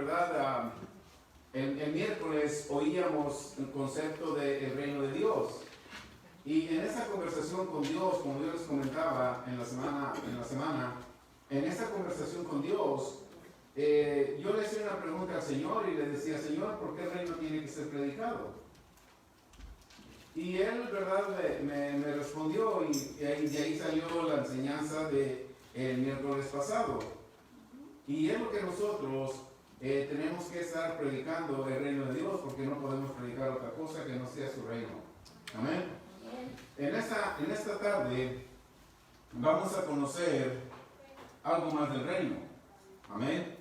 ¿verdad? El miércoles oíamos el concepto del reino de Dios. Y en esa conversación con Dios, como yo les comentaba en la semana, en esa conversación con Dios, yo le hacía una pregunta al Señor y le decía, Señor, ¿por qué el reino tiene que ser predicado? Y él, ¿verdad?, me respondió y de ahí salió la enseñanza del miércoles pasado. Y es lo que nosotros tenemos que estar predicando el reino de Dios, porque no podemos predicar otra cosa que no sea su reino. Amén. En esta tarde vamos a conocer algo más del reino. Amén.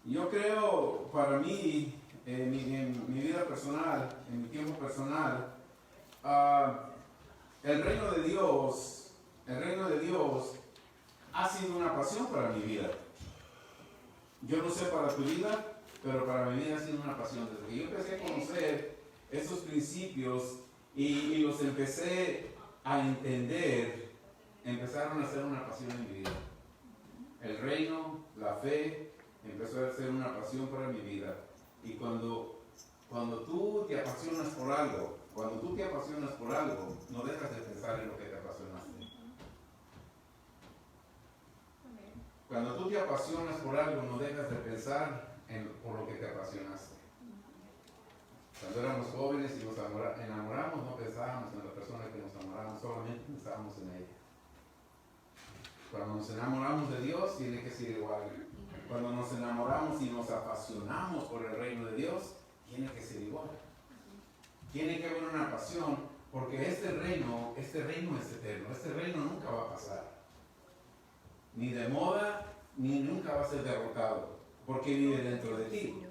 Yo creo, para mí, en mi vida personal, en mi tiempo personal, el reino de Dios ha sido una pasión para mi vida. Yo no sé para tu vida, pero para mi vida ha sido una pasión. Desde que yo empecé a conocer esos principios y los empecé a entender, empezaron a ser una pasión en mi vida. El reino, la fe, empezó a ser una pasión para mi vida. Y cuando tú te apasionas por algo, no dejas de pensar en lo que te apasionaste. Cuando tú te apasionas por algo, no dejas de pensar por lo que te apasionaste. Cuando éramos jóvenes y nos enamoramos, no pensábamos en la persona que nos enamoramos, solamente pensábamos en ella. Cuando nos enamoramos de Dios, tiene que ser igual. Cuando nos enamoramos y nos apasionamos por el reino de Dios, tiene que ser igual. Tiene que haber una pasión, porque este reino es eterno, este reino nunca va a pasar. Ni de moda, ni nunca va a ser derrotado, porque vive dentro de ti.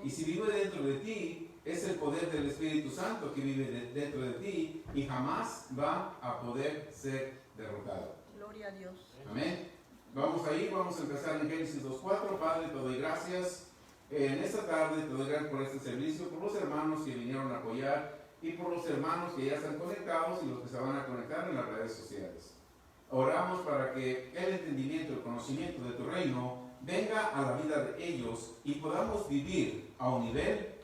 Y si vive dentro de ti, es el poder del Espíritu Santo que vive dentro de ti y jamás va a poder ser derrotado. Gloria a Dios. Amén. Vamos a empezar en Génesis 2:4. Padre, te doy gracias. En esta tarde te doy gracias por este servicio, por los hermanos que vinieron a apoyar y por los hermanos que ya están conectados y los que se van a conectar en las redes sociales. Oramos para que el entendimiento, el conocimiento de tu reino venga a la vida de ellos y podamos vivir a un nivel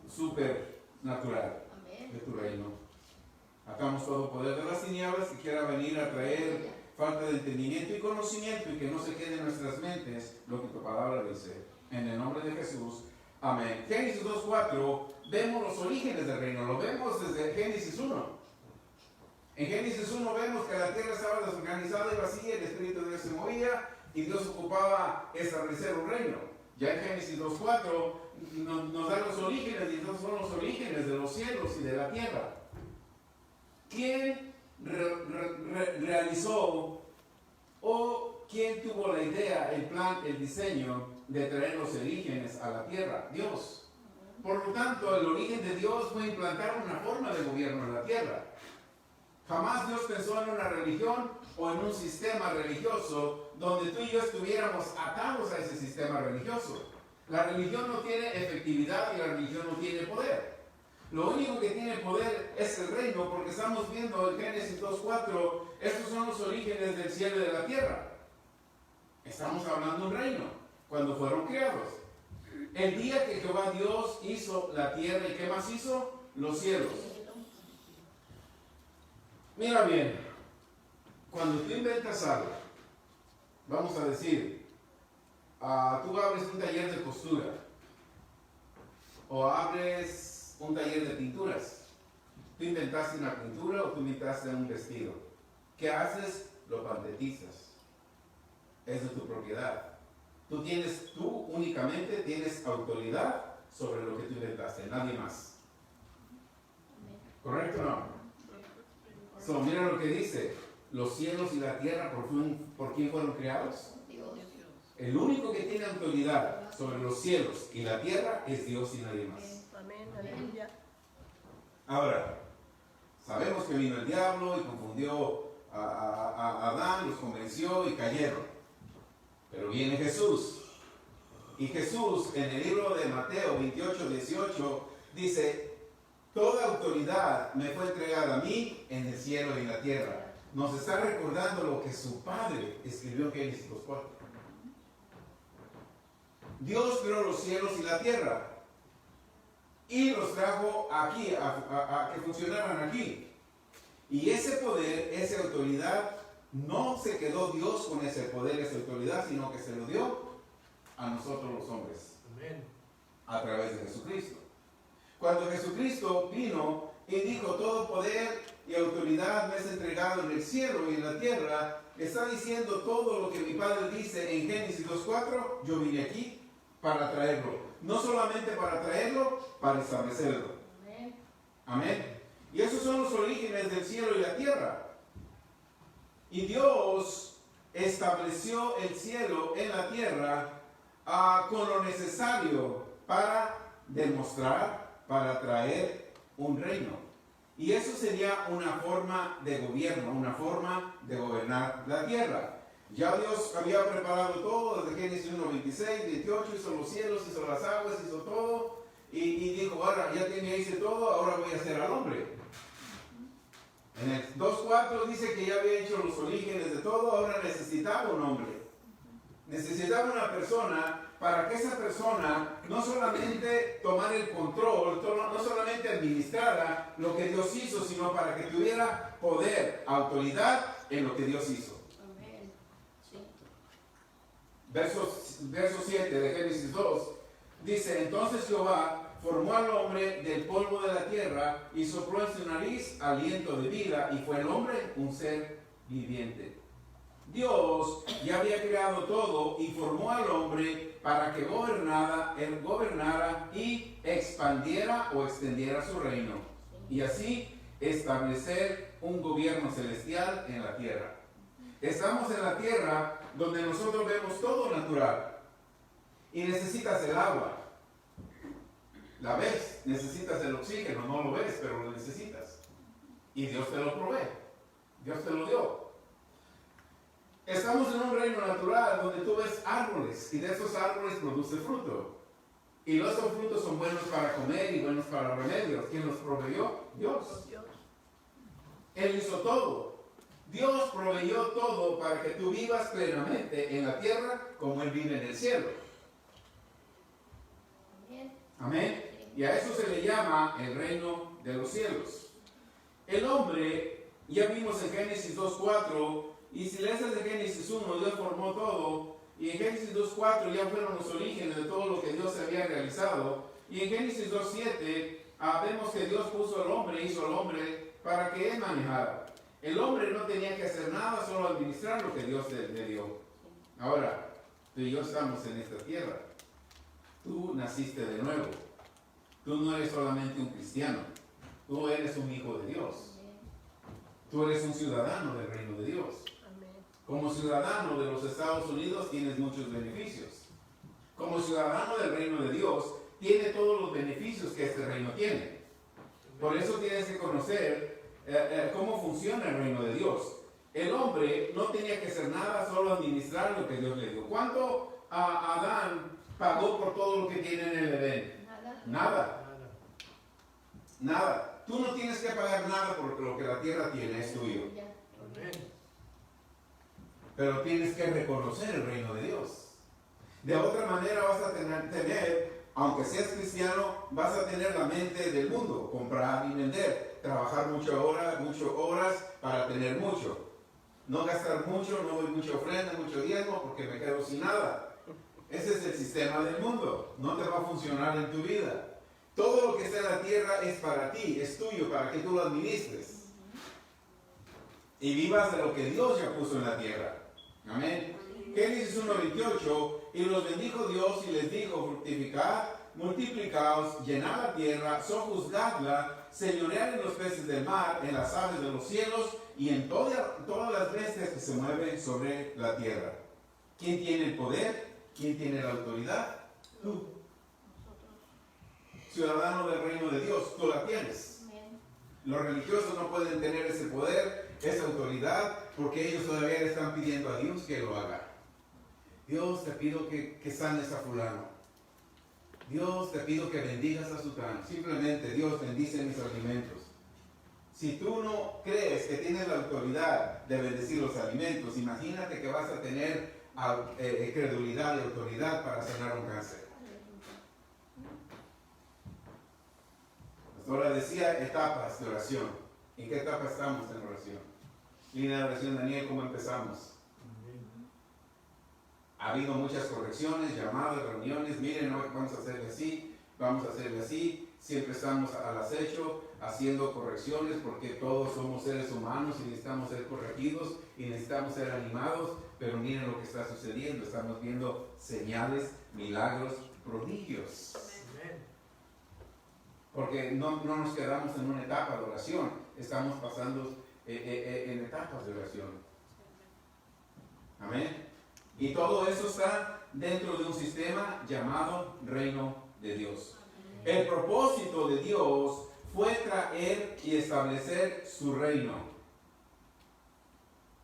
supernatural de tu reino. Atamos todo poder de las tinieblas que quiera venir a traer falta de entendimiento y conocimiento y que no se quede en nuestras mentes lo que tu palabra dice. En el nombre de Jesús. Amén. Génesis 2:4, vemos los orígenes del reino. Lo vemos desde Génesis 1. En Génesis 1 vemos que la tierra estaba desorganizada y vacía, el Espíritu de Dios se movía y Dios ocupaba establecer un reino. Ya en Génesis 2:4 nos da los orígenes, y entonces son los orígenes de los cielos y de la tierra. ¿Quién realizó o quién tuvo la idea, el plan, el diseño de traer los orígenes a la tierra? Dios. Por lo tanto, el origen de Dios fue implantar una forma de gobierno en la tierra. Jamás Dios pensó en una religión o en un sistema religioso donde tú y yo estuviéramos atados a ese sistema religioso. La religión no tiene efectividad y la religión no tiene poder. Lo único que tiene poder es el reino, porque estamos viendo en Génesis 2:4, estos son los orígenes del cielo y de la tierra. Estamos hablando de un reino, cuando fueron creados. El día que Jehová Dios hizo la tierra, ¿y qué más hizo? Los cielos. Mira bien, cuando tú inventas algo, vamos a decir, tú abres un taller de costura, o abres un taller de pinturas. Tú inventaste una pintura o tú inventaste un vestido. ¿Qué haces? Lo patentizas. Es de tu propiedad. Tú únicamente tienes autoridad sobre lo que tú inventaste, nadie más. ¿Correcto o no? Mira lo que dice, los cielos y la tierra, ¿por quién fueron creados? Dios. El único que tiene autoridad sobre los cielos y la tierra es Dios y nadie más. Amén, aleluya. Ahora, sabemos que vino el diablo y confundió a Adán, los convenció y cayeron. Pero viene Jesús. Y Jesús, en el libro de Mateo 28:18, dice: toda autoridad me fue entregada a mí en el cielo y en la tierra. Nos está recordando lo que su padre escribió en Génesis 2:4. Dios creó los cielos y la tierra y los trajo aquí, a que funcionaran aquí. Y ese poder, esa autoridad, no se quedó Dios con ese poder, esa autoridad, sino que se lo dio a nosotros los hombres. Amén. A través de Jesucristo. Cuando Jesucristo vino y dijo, todo poder y autoridad me es entregado en el cielo y en la tierra, está diciendo todo lo que mi Padre dice en Génesis 2:4, yo vine aquí para traerlo. No solamente para traerlo, para establecerlo. Amén. Amén. Y esos son los orígenes del cielo y la tierra. Y Dios estableció el cielo en la tierra con lo necesario para demostrar, para traer un reino. Y eso sería una forma de gobierno, una forma de gobernar la tierra. Ya Dios había preparado todo desde Génesis 1, 26, 28, hizo los cielos, hizo las aguas, hizo todo. Y dijo, ahora ya hice todo, ahora voy a hacer al hombre. En el 2.4 dice que ya había hecho los orígenes de todo, ahora necesitaba un hombre. Necesitaba una persona para que esa persona no solamente tomara el control, no solamente administrara lo que Dios hizo, sino para que tuviera poder, autoridad en lo que Dios hizo. Amén. Sí. Verso 7 de Génesis 2 dice, entonces Jehová formó al hombre del polvo de la tierra y sopló en su nariz aliento de vida y fue el hombre un ser viviente. Dios ya había creado todo y formó al hombre para que él gobernara y expandiera o extendiera su reino y así establecer un gobierno celestial en la tierra. Estamos en la tierra donde nosotros vemos todo natural y necesitas el agua. La ves, necesitas el oxígeno, no lo ves, pero lo necesitas. Y Dios te lo provee, Dios te lo dio. Estamos en un reino natural donde tú ves árboles y de esos árboles produce fruto. Y esos frutos son buenos para comer y buenos para remedios. ¿Quién los proveyó? Dios. Él hizo todo. Dios proveyó todo para que tú vivas plenamente en la tierra como Él vive en el cielo. Amén. Amén. Y a eso se le llama el reino de los cielos. El hombre, ya vimos en Génesis 2.4, y si lees desde Génesis 1, Dios formó todo, y en Génesis 2.4 ya fueron los orígenes de todo lo que Dios había realizado, y en Génesis 2.7 vemos que Dios puso al hombre, hizo al hombre para que él manejara. El hombre no tenía que hacer nada, solo administrar lo que Dios le dio. Ahora, tú y yo estamos en esta tierra. Tú naciste de nuevo. Tú no eres solamente un cristiano. Tú eres un hijo de Dios. Tú eres un ciudadano del reino de Dios. Como ciudadano de los Estados Unidos tienes muchos beneficios. Como ciudadano del reino de Dios, tiene todos los beneficios que este reino tiene. Por eso tienes que conocer cómo funciona el reino de Dios. El hombre no tenía que hacer nada, solo administrar lo que Dios le dio. ¿Cuánto Adán pagó por todo lo que tiene en el Edén? Nada. Nada. Tú no tienes que pagar nada por lo que la tierra tiene, es tuyo. Pero tienes que reconocer el reino de Dios. De otra manera vas a tener, aunque seas cristiano, vas a tener la mente del mundo, comprar y vender, trabajar muchas horas para tener mucho. No gastar mucho, no doy mucha ofrenda, mucho diezmo, porque me quedo sin nada. Ese es el sistema del mundo, no te va a funcionar en tu vida. Todo lo que está en la tierra es para ti, es tuyo, para que tú lo administres. Y vivas de lo que Dios ya puso en la tierra. Amén. Génesis 1:28, y los bendijo Dios y les dijo, fructificad, multiplicaos, llenad la tierra, sojuzgadla, señoread en los peces del mar, en las aves de los cielos y en todas las bestias que se mueven sobre la tierra. ¿Quién tiene el poder? ¿Quién tiene la autoridad? Tú. Ciudadano del reino de Dios, tú la tienes. Los religiosos no pueden tener ese poder, esa autoridad, porque ellos todavía le están pidiendo a Dios que lo haga. Dios, te pido que sanes a fulano. Dios, te pido que bendigas a Sután. Simplemente, Dios, bendice mis alimentos. Si tú no crees que tienes la autoridad de bendecir los alimentos, imagínate que vas a tener credulidad y autoridad para sanar un cáncer. La pastora decía etapas de oración. ¿En qué etapa estamos en oración? Línea de oración, Daniel, ¿cómo empezamos? Ha habido muchas correcciones, llamadas, reuniones. Miren, hoy vamos a hacerle así, vamos a hacerle así. Siempre estamos al acecho, haciendo correcciones, porque todos somos seres humanos y necesitamos ser corregidos y necesitamos ser animados. Pero miren lo que está sucediendo. Estamos viendo señales, milagros, prodigios. Porque no nos quedamos en una etapa de oración. Estamos pasando en etapas de oración. Amén. Y todo eso está dentro de un sistema llamado reino de Dios. El propósito de Dios fue traer y establecer su reino.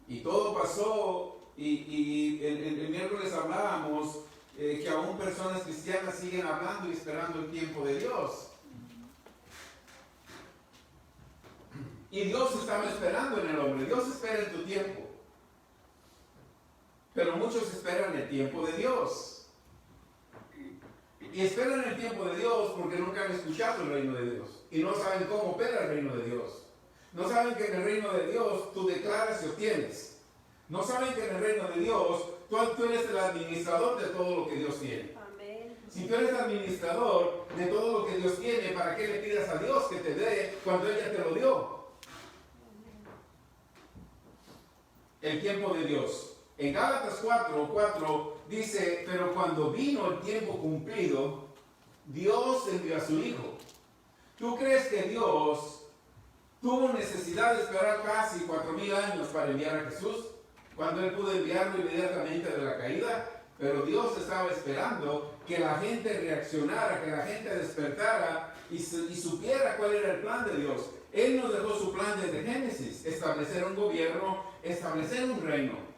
Y todo pasó, y el miércoles hablábamos que aún personas cristianas siguen hablando y esperando el tiempo de Dios. Y Dios estaba esperando en el hombre. Dios espera en tu tiempo. Pero muchos esperan el tiempo de Dios. Y esperan el tiempo de Dios porque nunca han escuchado el reino de Dios. Y no saben cómo opera el reino de Dios. No saben que en el reino de Dios tú declaras y obtienes. No saben que en el reino de Dios tú eres el administrador de todo lo que Dios tiene. Amén. Si tú eres administrador de todo lo que Dios tiene, ¿para qué le pidas a Dios que te dé cuando Él ya te lo dio? El tiempo de Dios. En Gálatas 4 dice, pero cuando vino el tiempo cumplido, Dios envió a su Hijo. ¿Tú crees que Dios tuvo necesidad de esperar casi 4,000 años para enviar a Jesús? Cuando Él pudo enviarlo inmediatamente de la caída. Pero Dios estaba esperando que la gente reaccionara, que la gente despertara y supiera cuál era el plan de Dios. Él nos dejó su plan desde Génesis, establecer un gobierno, establecer un reino.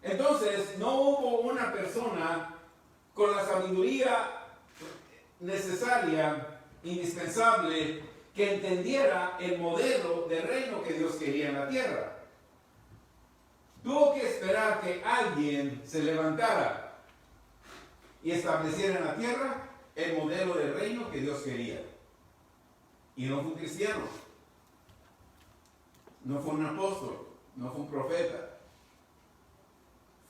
Entonces, no hubo una persona con la sabiduría necesaria, indispensable, que entendiera el modelo de reino que Dios quería en la tierra. Tuvo que esperar que alguien se levantara y estableciera en la tierra el modelo de reino que Dios quería. Y no fue un cristiano, no fue un apóstol, no fue un profeta.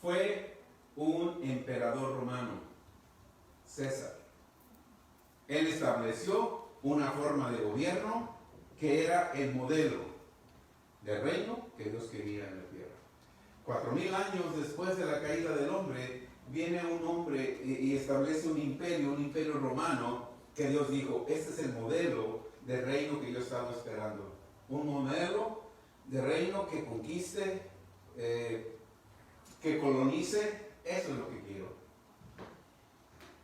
Fue un emperador romano, César. Él estableció una forma de gobierno que era el modelo de reino que Dios quería en la tierra. 4,000 años después de la caída del hombre, viene un hombre y establece un imperio romano, que Dios dijo, este es el modelo de reino que yo estaba esperando. Un modelo de reino que conquiste, que colonice, eso es lo que quiero.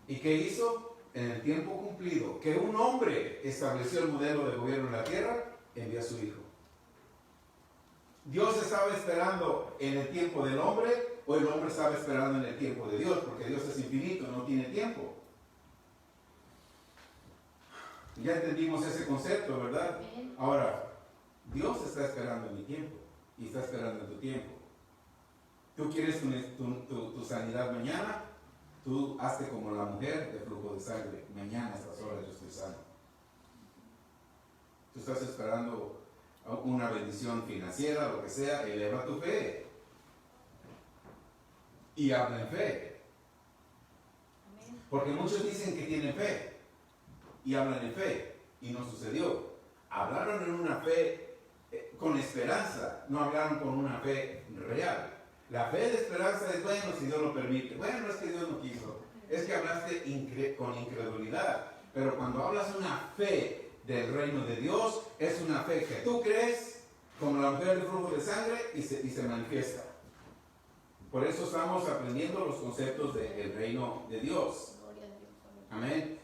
¿Y qué hizo? En el tiempo cumplido, que un hombre estableció el modelo de gobierno en la tierra, envió a su Hijo. ¿Dios estaba esperando en el tiempo del hombre o el hombre estaba esperando en el tiempo de Dios? Porque Dios es infinito, no tiene tiempo. Ya entendimos ese concepto, ¿verdad? Ahora, Dios está esperando en mi tiempo y está esperando en tu tiempo. ¿Tú quieres tu sanidad mañana? Tú hazte como la mujer de flujo de sangre. Mañana a estas horas yo estoy sano. Tú estás esperando una bendición financiera, lo que sea, eleva tu fe. Y habla en fe. Porque muchos dicen que tienen fe y hablan en fe y no sucedió. Hablaron en una fe con esperanza, no hablaron con una fe real. La fe de esperanza es, bueno, si Dios lo permite. Bueno, es que Dios no quiso. Es que hablaste con incredulidad. Pero cuando hablas una fe del reino de Dios, es una fe que tú crees, como la mujer del flujo de sangre, y se manifiesta. Por eso estamos aprendiendo los conceptos del reino de Dios. Amén.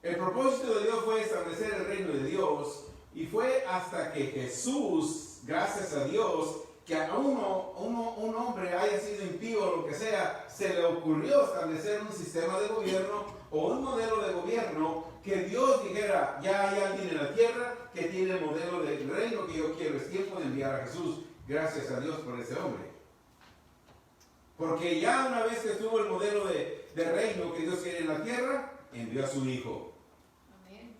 El propósito de Dios fue establecer el reino de Dios, y fue hasta que Jesús, gracias a Dios, que a un hombre haya sido impío o lo que sea, se le ocurrió establecer un sistema de gobierno o un modelo de gobierno que Dios dijera, ya hay alguien en la tierra que tiene el modelo del reino que yo quiero, es tiempo de enviar a Jesús. Gracias a Dios por ese hombre. Porque ya una vez que estuvo el modelo de reino que Dios quiere en la tierra, envió a su Hijo. Amén.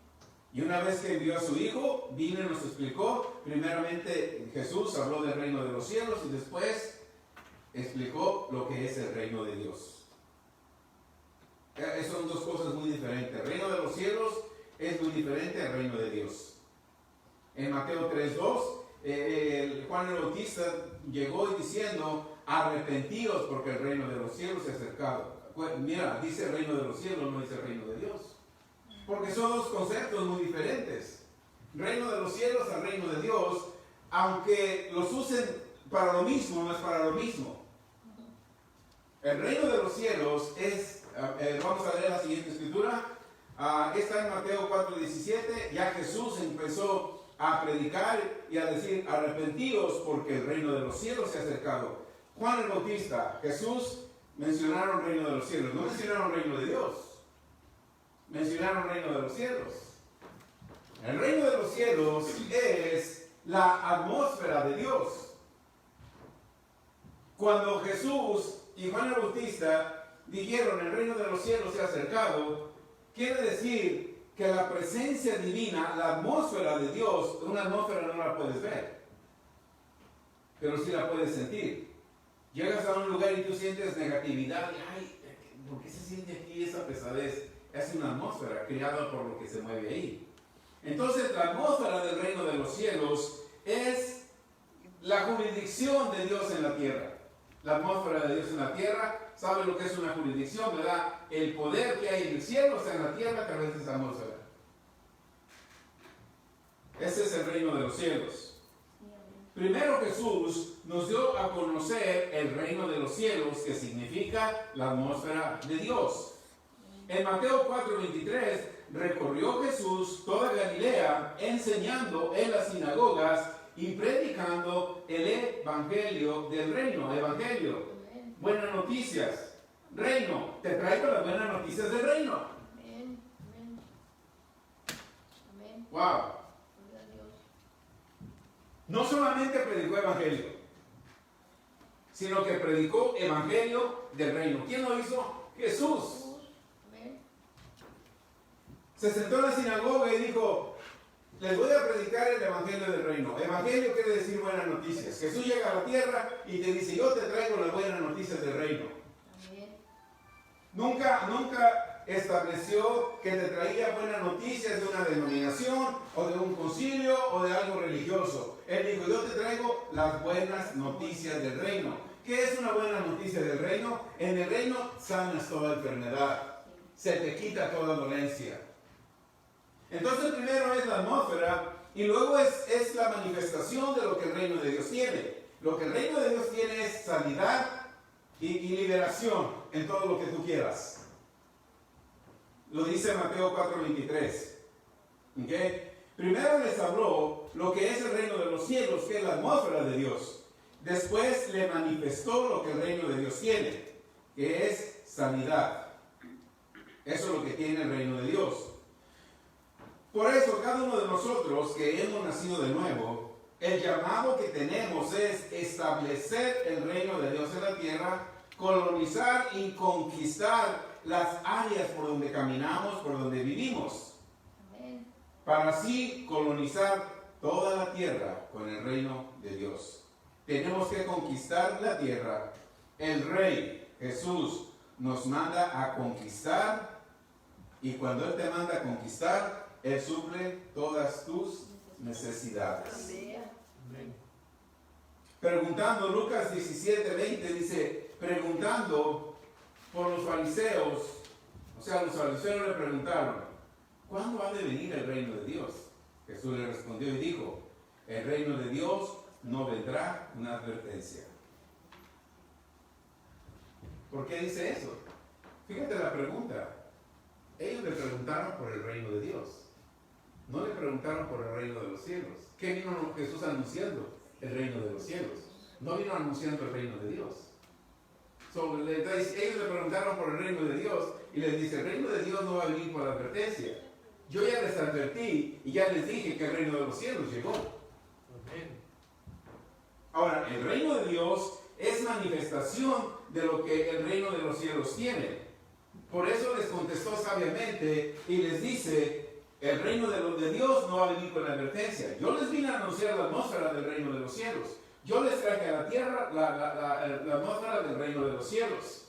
Y una vez que envió a su Hijo, vino y nos explicó. Primeramente Jesús habló del reino de los cielos y después explicó lo que es el reino de Dios. Son dos cosas muy diferentes. El reino de los cielos es muy diferente al reino de Dios. En Mateo 3:2, Juan el Bautista llegó diciendo: arrepentíos porque el reino de los cielos se ha acercado. Pues, mira, dice el reino de los cielos, no dice el reino de Dios. Porque son dos conceptos muy diferentes. Reino de los cielos al reino de Dios, aunque los usen para lo mismo, no es para lo mismo. El reino de los cielos es, vamos a leer la siguiente escritura, está en Mateo 4:17, ya Jesús empezó a predicar y a decir: arrepentíos porque el reino de los cielos se ha acercado. Juan el Bautista, Jesús mencionaron reino de los cielos, no mencionaron reino de Dios, mencionaron reino de los cielos. El reino de los cielos es la atmósfera de Dios. Cuando Jesús y Juan el Bautista dijeron: el reino de los cielos se ha acercado, quiere decir que la presencia divina, la atmósfera de Dios, una atmósfera no la puedes ver, pero sí la puedes sentir. Llegas a un lugar y tú sientes negatividad, y ay, ¿por qué se siente aquí esa pesadez? Es una atmósfera creada por lo que se mueve ahí. Entonces, la atmósfera del reino de los cielos es la jurisdicción de Dios en la tierra. La atmósfera de Dios en la tierra, ¿sabe lo que es una jurisdicción, verdad? El poder que hay en el cielo está en la tierra a través de esa atmósfera. Ese es el reino de los cielos. Primero Jesús nos dio a conocer el reino de los cielos, que significa la atmósfera de Dios. En Mateo 4:23 recorrió Jesús toda Galilea, enseñando en las sinagogas y predicando el evangelio del reino. Evangelio, buenas noticias, reino. Te traigo las buenas noticias del reino. Amén. Amén. Amén. Wow. Gloria a Dios. No solamente predicó evangelio, sino que predicó evangelio del reino. ¿Quién lo hizo? Jesús. Amén. Se sentó en la sinagoga y dijo: les voy a predicar el evangelio del reino. Evangelio quiere decir buenas noticias. Jesús llega a la tierra y te dice: yo te traigo las buenas noticias del reino. Amén. Nunca estableció que te traía buenas noticias de una denominación o de un concilio o de algo religioso. Él dijo: yo te traigo las buenas noticias del reino. ¿Qué es una buena noticia del reino? En el reino sanas toda enfermedad, se te quita toda dolencia. Entonces primero es la atmósfera y luego es la manifestación de lo que el reino de Dios tiene. Lo que el reino de Dios tiene es sanidad y liberación en todo lo que tú quieras. Lo dice Mateo 4:23. ¿Okay? Primero les habló lo que es el reino de los cielos, que es la atmósfera de Dios. Después le manifestó lo que el reino de Dios tiene, que es sanidad. Eso es lo que tiene el reino de Dios. Por eso, cada uno de nosotros que hemos nacido de nuevo, el llamado que tenemos es establecer el reino de Dios en la tierra, colonizar y conquistar las áreas por donde caminamos, por donde vivimos, Amén. para así colonizar toda la tierra con el reino de Dios. Tenemos que conquistar la tierra. El Rey Jesús nos manda a conquistar, y cuando Él te manda a conquistar, Él suple todas tus necesidades. Amén. Preguntando, Lucas 17:20 dice, preguntando por los fariseos, o sea, los fariseos le preguntaron: ¿cuándo ha de venir el reino de Dios? Jesús le respondió y dijo: el reino de Dios no vendrá una advertencia. ¿Por qué dice eso? Fíjate la pregunta. Ellos le preguntaron por el reino de Dios, no le preguntaron por el reino de los cielos. ¿Qué vino Jesús anunciando? El reino de los cielos. No vino anunciando el reino de Dios. Ellos le preguntaron por el reino de Dios y les dice: el reino de Dios no va a venir por advertencia. Yo ya les advertí y ya les dije que el reino de los cielos llegó. Amén. Ahora, el reino de Dios es manifestación de lo que el reino de los cielos tiene. Por eso les contestó sabiamente y les dice, el reino de Dios no va a venir con advertencia. Yo les vine a anunciar la atmósfera del reino de los cielos. Yo les traje a la tierra la atmósfera del reino de los cielos.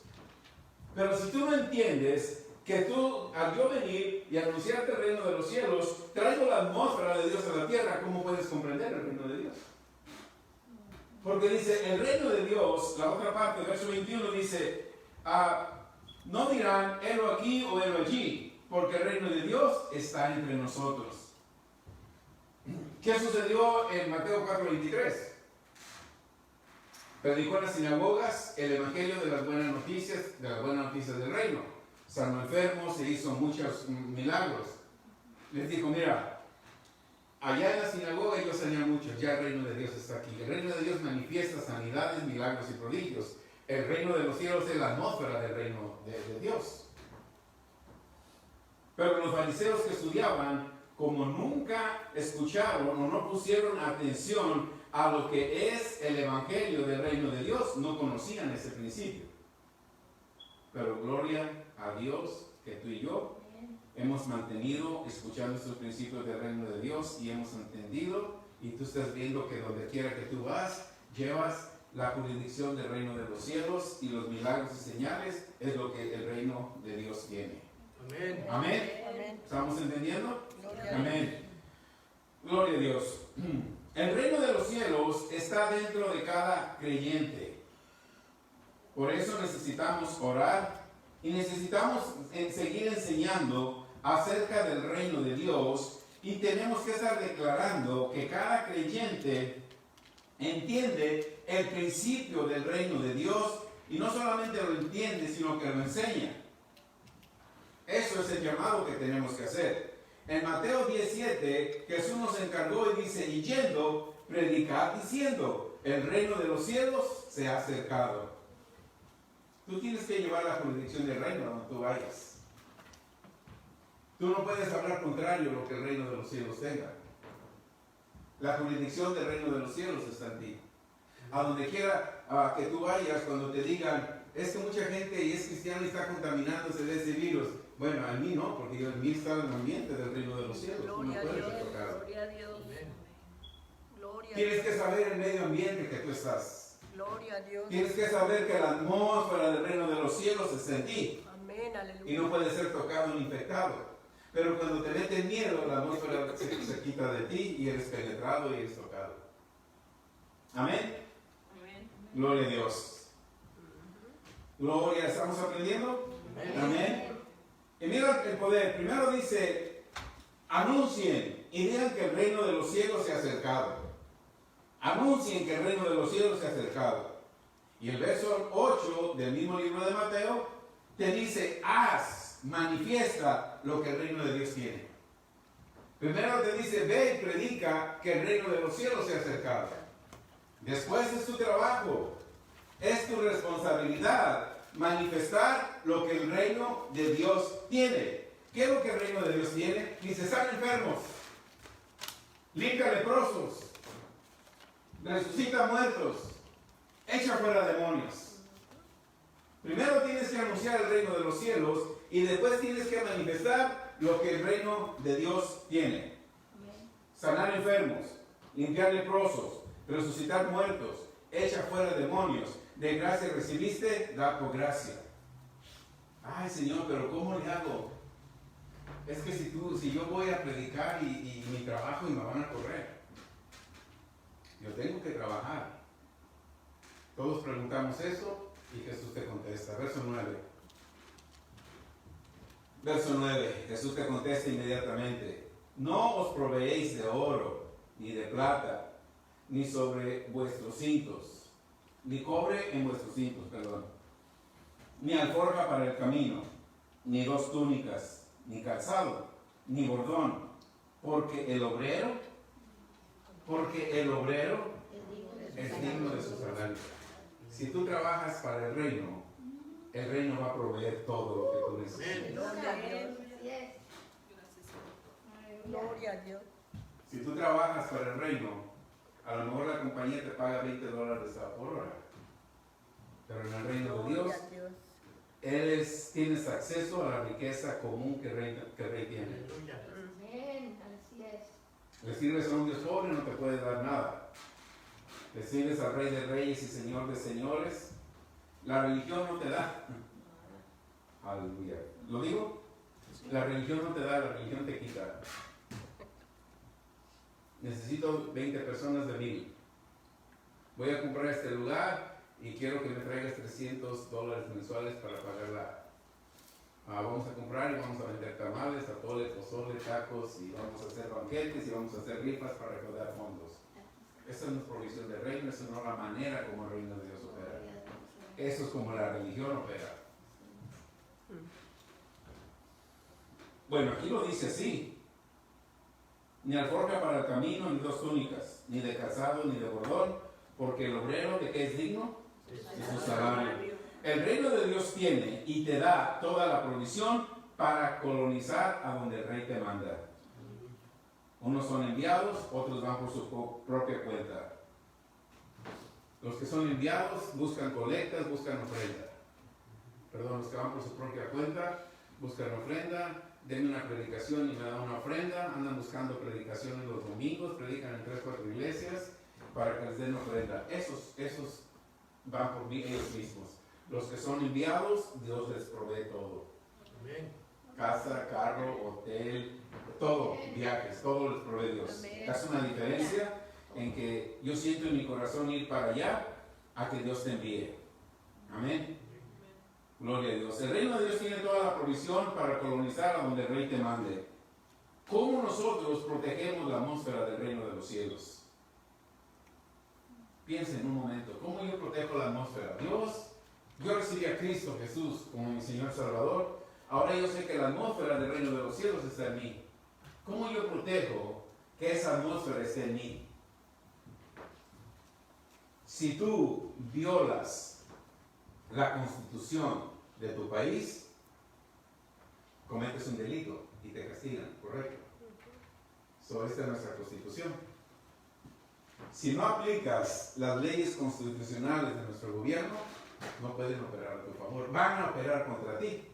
Pero si tú no entiendes que tú, al yo venir y anunciarte el reino de los cielos, traigo la atmósfera de Dios a la tierra, ¿cómo puedes comprender el reino de Dios? Porque dice, el reino de Dios, la otra parte, verso 21 dice, no dirán, helo aquí o helo allí, porque el reino de Dios está entre nosotros. ¿Qué sucedió en Mateo 4:23? Predicó en las sinagogas el evangelio de las buenas noticias del reino. Sanó enfermos, se hizo muchos milagros. Les dijo, mira, allá en la sinagoga yo sané a muchos, ya el reino de Dios está aquí. El reino de Dios manifiesta sanidades, milagros y prodigios. El reino de los cielos es la atmósfera del reino de Dios. Pero los fariseos que estudiaban, como nunca escucharon o no pusieron atención a lo que es el evangelio del reino de Dios, no conocían ese principio. Pero gloria a Dios que tú y yo hemos mantenido escuchando estos principios del reino de Dios y hemos entendido, y tú estás viendo que donde quiera que tú vas, llevas la jurisdicción del reino de los cielos, y los milagros y señales es lo que el reino de Dios tiene. Amén. Amén. Amén. ¿Estamos entendiendo? Gloria a Amén. Gloria a Dios. El reino de los cielos está dentro de cada creyente. Por eso necesitamos orar y necesitamos seguir enseñando acerca del reino de Dios, y tenemos que estar declarando que cada creyente entiende el principio del reino de Dios, y no solamente lo entiende, sino que lo enseña. Eso es el llamado que tenemos que hacer. En Mateo 17, Jesús nos encargó y dice, y yendo, predicad diciendo, el reino de los cielos se ha acercado. Tú tienes que llevar la jurisdicción del reino donde tú vayas. Tú no puedes hablar contrario a lo que el reino de los cielos tenga. La jurisdicción del reino de los cielos está en ti. A donde quiera que tú vayas, cuando te digan, es que mucha gente y es cristiana y está contaminándose de ese virus. Bueno, a mí no, porque en mí está el ambiente del reino de los cielos. Tú no Gloria a puedes Dios. ser tocado. Gloria a Dios. Gloria a Tienes Dios. que saber el medio ambiente que tú estás. Gloria a Dios. Tienes que saber que la atmósfera del reino de los cielos está en ti. Amén, Y aleluya. no puede ser tocado ni infectado. Pero cuando te meten miedo, la atmósfera se quita de ti y eres penetrado y eres tocado. Amén. Amén. Gloria a Dios. Gloria, ¿estamos aprendiendo? Amén. Y mira el poder. Primero dice, anuncien y digan que el reino de los cielos se ha acercado. Anuncien que el reino de los cielos se ha acercado. Y el verso 8 del mismo libro de Mateo te dice, haz, manifiesta lo que el reino de Dios tiene. Primero te dice, ve y predica que el reino de los cielos se ha acercado. Después es tu trabajo, es tu responsabilidad manifestar lo que el reino de Dios tiene. ¿Qué es lo que el reino de Dios tiene? Dice, sana enfermos, limpia leprosos, resucita muertos, echa fuera demonios. Primero tienes que anunciar el reino de los cielos y después tienes que manifestar lo que el reino de Dios tiene. Sanar enfermos, limpiar leprosos, resucitar muertos, echa fuera demonios. De gracia recibiste, da por gracia. Ay, Señor, pero ¿cómo le hago? Es que si yo voy a predicar y mi trabajo y me van a correr. Yo tengo que trabajar. Todos preguntamos eso y Jesús te contesta. Verso 9. Verso 9. Jesús te contesta inmediatamente. No os proveéis de oro, ni de plata, ni sobre vuestros cintos, ni cobre en vuestros cintos, perdón, ni alforja para el camino, ni dos túnicas, ni calzado, ni bordón, porque el obrero es digno de su salario. Si tú trabajas para el reino va a proveer todo lo que tú necesitas. Gloria a Dios. Gloria a Dios. Si tú trabajas para el reino, a lo mejor la compañía te paga $20 por hora. Pero en el reino de Gloria Dios, a Dios. tienes acceso a la riqueza común que el rey tiene. Amén. Así es. Le sirves a un Dios pobre, no te puede dar nada. Le sirves al Rey de Reyes y Señor de Señores. La religión no te da. Aleluya. ¿Lo digo? La religión no te da, la religión te quita. Necesito 20 personas de 1000. Voy a comprar este lugar y quiero que me traigas $300 mensuales para pagarla. Vamos a comprar y vamos a vender tamales, atole, pozole, tacos y vamos a hacer banquetes y vamos a hacer rifas para recaudar fondos. Esa no es provisión del reino, esa no es la manera como el reino de Dios opera. Eso es como la religión opera. Bueno, aquí lo dice así. Ni alforja para el camino, ni 2 túnicas, ni de calzado, ni de bordón, porque el obrero de que es digno es su salario. El reino de Dios tiene y te da toda la provisión para colonizar a donde el rey te manda. Unos son enviados, otros van por su propia cuenta. Los que son enviados buscan colectas, buscan ofrenda. Perdón, los que van por su propia cuenta buscan ofrenda. Denme una predicación y me dan una ofrenda. Andan buscando predicaciones los domingos, predican en 3 o 4 iglesias para que les den ofrenda. Esos van por ellos mismos. Los que son enviados, Dios les provee todo. Amén. Casa, carro, hotel, todo, viajes, todo les provee Dios. Amén. Hace una diferencia en que yo siento en mi corazón ir para allá a que Dios te envíe. Amén. Gloria a Dios. El reino de Dios tiene toda la provisión para colonizar a donde el rey te mande. ¿Cómo nosotros protegemos la atmósfera del reino de los cielos? Piensa en un momento, ¿cómo yo protejo la atmósfera? Yo recibí a Cristo Jesús como mi Señor Salvador. Ahora yo sé que la atmósfera del reino de los cielos está en mí. ¿Cómo yo protejo que esa atmósfera esté en mí? Si tú violas la constitución de tu país, cometes un delito y te castigan, ¿correcto? Esta es nuestra constitución. Si no aplicas las leyes constitucionales de nuestro gobierno, no pueden operar a tu favor, van a operar contra ti.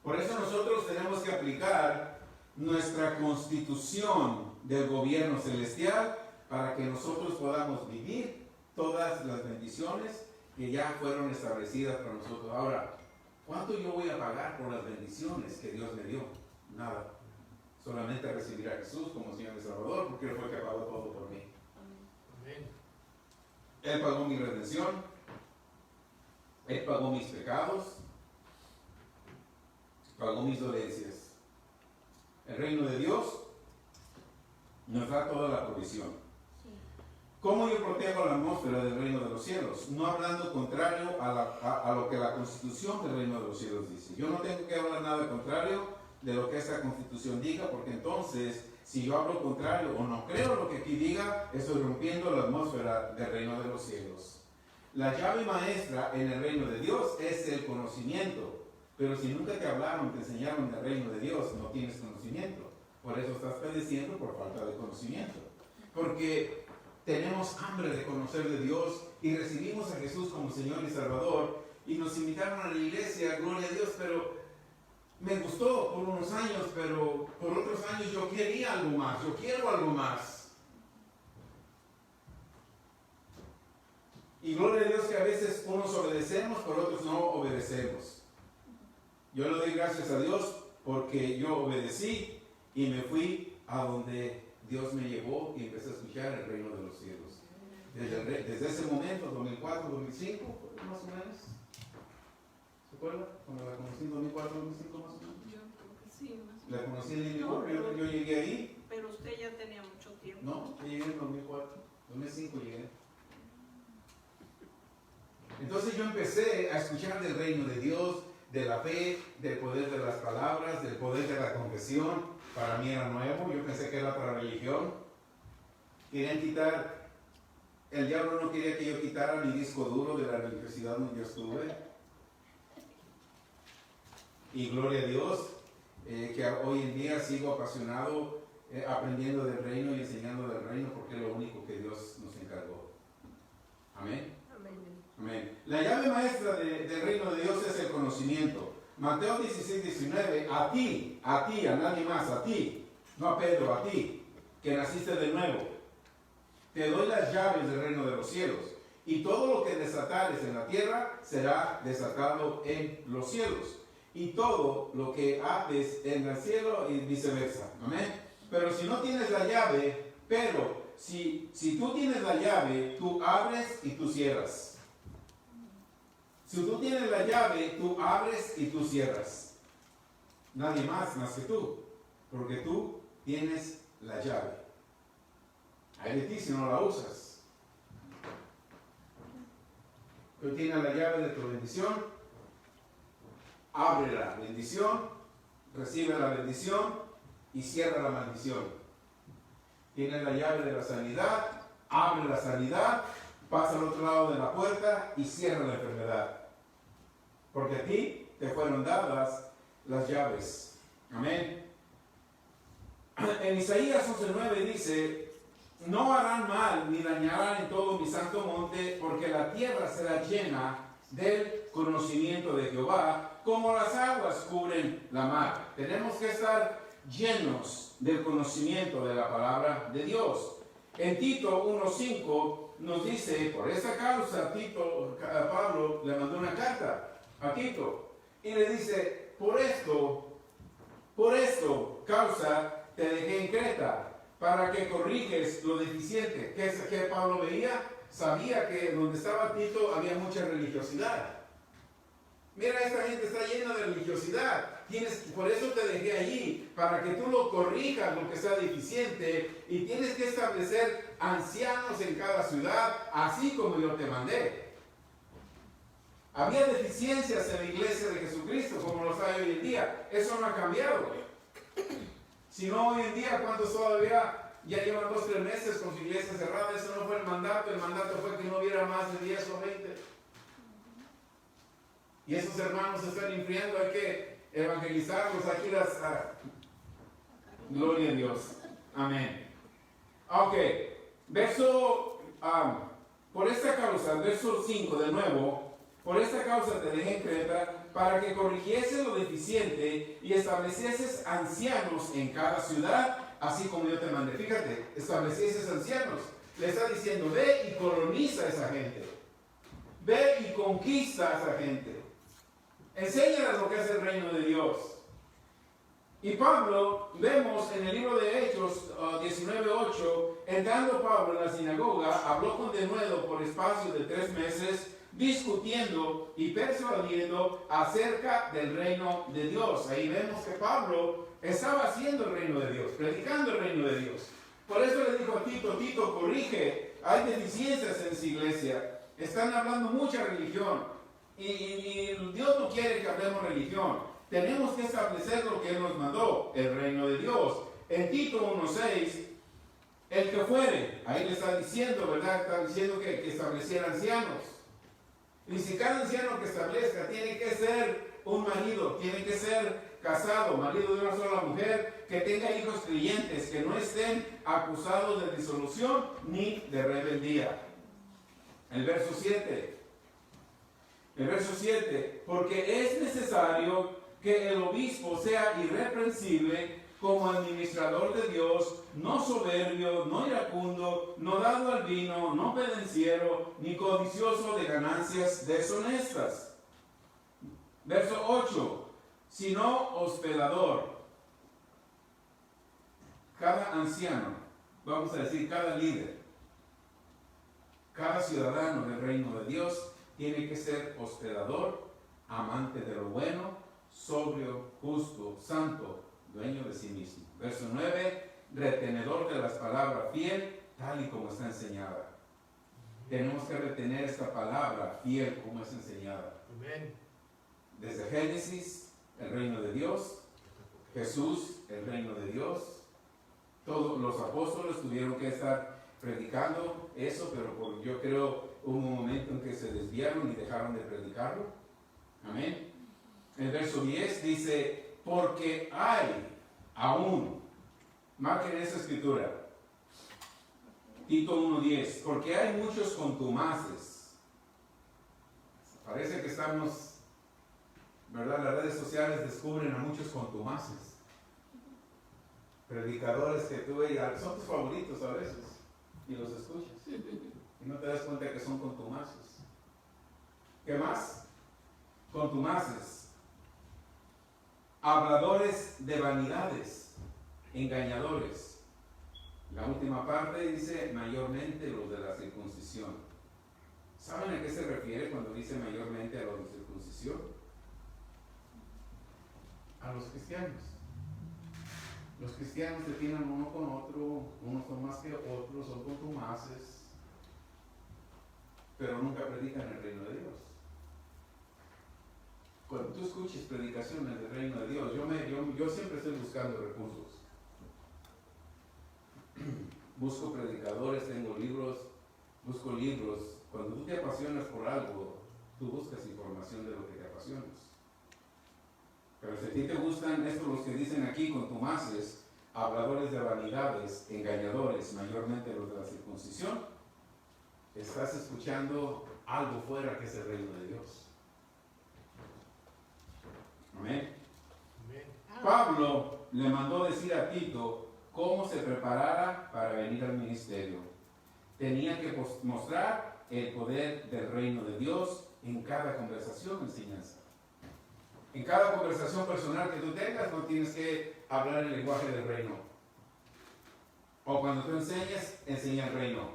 Por eso nosotros tenemos que aplicar nuestra constitución del gobierno celestial para que nosotros podamos vivir todas las bendiciones que ya fueron establecidas para nosotros. Ahora, ¿cuánto yo voy a pagar por las bendiciones que Dios me dio? Nada. Solamente recibir a Jesús como Señor y Salvador, porque Él fue el que pagó todo por mí. Amén. Él pagó mi redención, Él pagó mis pecados, pagó mis dolencias. El reino de Dios nos da toda la provisión. ¿Cómo yo protejo la atmósfera del reino de los cielos? No hablando contrario a lo que la constitución del reino de los cielos dice. Yo no tengo que hablar nada contrario de lo que esta constitución diga, porque entonces, si yo hablo contrario o no creo lo que aquí diga, estoy rompiendo la atmósfera del reino de los cielos. La llave maestra en el reino de Dios es el conocimiento. Pero si nunca te hablaron, te enseñaron del reino de Dios, no tienes conocimiento. Por eso estás padeciendo por falta de conocimiento. Porque tenemos hambre de conocer de Dios y recibimos a Jesús como Señor y Salvador y nos invitaron a la iglesia, gloria a Dios, pero me gustó por unos años, pero por otros años yo quería algo más, yo quiero algo más. Y gloria a Dios que a veces unos obedecemos, por otros no obedecemos. Yo le doy gracias a Dios porque yo obedecí y me fui a donde Dios me llevó y empecé a escuchar el reino de los cielos. Desde ese momento, 2004, 2005, más o menos. ¿Se acuerda? Cuando la conocí en 2004, 2005 más o menos. Yo creo que sí, más o La menos. conocí en Indigo, yo llegué ahí. Pero usted ya tenía mucho tiempo. No, yo llegué en 2004, 2005 llegué. Entonces yo empecé a escuchar del reino de Dios, de la fe, del poder de las palabras, del poder de la confesión. Para mí era nuevo, yo pensé que era para religión. Querían quitar, el diablo no quería que yo quitara mi disco duro de la religiosidad donde yo estuve. Y gloria a Dios, que hoy en día sigo apasionado, aprendiendo del reino y enseñando del reino, porque es lo único que Dios nos encargó. Amén. Amén. Amén. La llave maestra del reino de Dios es el conocimiento. Mateo 16:19, a ti, a nadie más, a ti, no a Pedro, a ti, que naciste de nuevo, te doy las llaves del reino de los cielos. Y todo lo que desatares en la tierra será desatado en los cielos. Y todo lo que ates en el cielo y viceversa. Amén. Pero si no tienes la llave, si tú tienes la llave, tú abres y tú cierras. Si tú tienes la llave, tú abres y tú cierras. Nadie más que tú. Porque tú tienes la llave. Hay de ti si no la usas. Tú tienes la llave de tu bendición. Abre la bendición. Recibe la bendición. Y cierra la maldición. Tienes la llave de la sanidad. Abre la sanidad. Pasa al otro lado de la puerta y cierra la enfermedad. Porque a ti te fueron dadas las llaves. Amén. En Isaías 11:9 dice, no harán mal ni dañarán en todo mi santo monte, porque la tierra será llena del conocimiento de Jehová, como las aguas cubren la mar. Tenemos que estar llenos del conocimiento de la palabra de Dios. En Tito 1:5 nos dice, por esa causa Pablo le mandó una carta a Tito y le dice, por esto causa te dejé en Creta, para que corriges lo deficiente. ¿Qué Pablo veía? Sabía que donde estaba Tito había mucha religiosidad. Mira, esta gente está llena de religiosidad. Por eso te dejé allí, para que tú lo corrijas lo que está deficiente, y tienes que establecer ancianos en cada ciudad, así como yo te mandé. Había deficiencias en la iglesia de Jesucristo, como los hay hoy en día. Eso no ha cambiado. Si no, hoy en día, ¿cuántos todavía ya llevan 2 o 3 meses con su iglesia cerrada? Eso no fue el mandato. El mandato fue que no hubiera más de 10 o 20. Y esos hermanos se están enfriando. Hay que evangelizarlos. Aquí gloria a Dios. Amén. Ok. Por esta causa, verso 5 de nuevo. Por esta causa te dejé en Creta, para que corrigieses lo deficiente y establecieses ancianos en cada ciudad, así como yo te mandé. Fíjate, establecieses ancianos. Le está diciendo, ve y coloniza a esa gente. Ve y conquista a esa gente. Enséñales lo que es el reino de Dios. Y Pablo, vemos en el libro de Hechos 19:8, entrando Pablo en la sinagoga, habló con denuedo por espacio de 3 meses, discutiendo y persuadiendo acerca del reino de Dios. Ahí vemos que Pablo estaba haciendo el reino de Dios, predicando el reino de Dios. Por eso le dijo a Tito, Tito, corrige, hay deficiencias en su iglesia, están hablando mucha religión, y Dios no quiere que hablemos religión. Tenemos que establecer lo que Él nos mandó, el reino de Dios. En Tito 1:6, el que fuere, ahí le está diciendo, ¿verdad? Está diciendo que estableciera ancianos. Y si cada anciano que establezca tiene que ser un marido, tiene que ser casado, marido de una sola mujer, que tenga hijos creyentes, que no estén acusados de disolución ni de rebeldía. El verso 7, porque es necesario que el obispo sea irreprensible como administrador de Dios, no soberbio, no iracundo, no dado al vino, no pendenciero, ni codicioso de ganancias deshonestas. Verso 8, sino hospedador. Cada anciano, vamos a decir cada líder, cada ciudadano del reino de Dios tiene que ser hospedador, amante de lo bueno, sobrio, justo, santo, dueño de sí mismo. Verso 9, retenedor de las palabras, fiel, tal y como está enseñada. Tenemos que retener esta palabra fiel como es enseñada. Amén. Desde Génesis, el reino de Dios, Jesús, el reino de Dios. Todos los apóstoles tuvieron que estar predicando eso, pero yo creo hubo un momento en que se desviaron y dejaron de predicarlo. Amén. El verso 10 dice, porque hay aún, marquen esa escritura, Tito 1:10, porque hay muchos contumaces Parece que estamos, ¿verdad? Las redes sociales descubren a muchos contumaces. Predicadores que tú veías, son tus favoritos a veces, y los escuchas. Y no te das cuenta que son contumaces. ¿Qué más? Contumaces. Habladores de vanidades, engañadores. La última parte dice mayormente los de la circuncisión. ¿Saben a qué se refiere cuando dice mayormente a los de circuncisión? A los cristianos. Los cristianos se tienen uno con otro, unos son más que otros, son contumaces, pero nunca predican el reino de Dios. Cuando tú escuches predicaciones del reino de Dios, yo siempre estoy buscando recursos. Busco predicadores, tengo libros, busco libros. Cuando tú te apasionas por algo, tú buscas información de lo que te apasionas. Pero si a ti te gustan estos los que dicen aquí, contumaces, habladores de vanidades, engañadores, mayormente los de la circuncisión, estás escuchando algo fuera que es el reino de Dios. Amén. Pablo le mandó decir a Tito cómo se preparara para venir al ministerio. Tenía que mostrar el poder del reino de Dios en cada conversación o enseñanza. En cada conversación personal que tú tengas, no tienes que hablar el lenguaje del reino. O cuando tú enseñas, enseña el reino.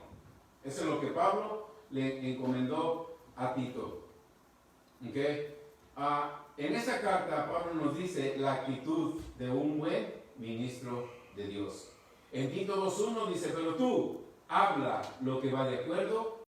Eso es lo que Pablo le encomendó a Tito. ¿Okay? En esa carta, Pablo nos dice la actitud de un buen ministro de Dios. En Tito 2:1 dice, pero tú habla lo que va de acuerdo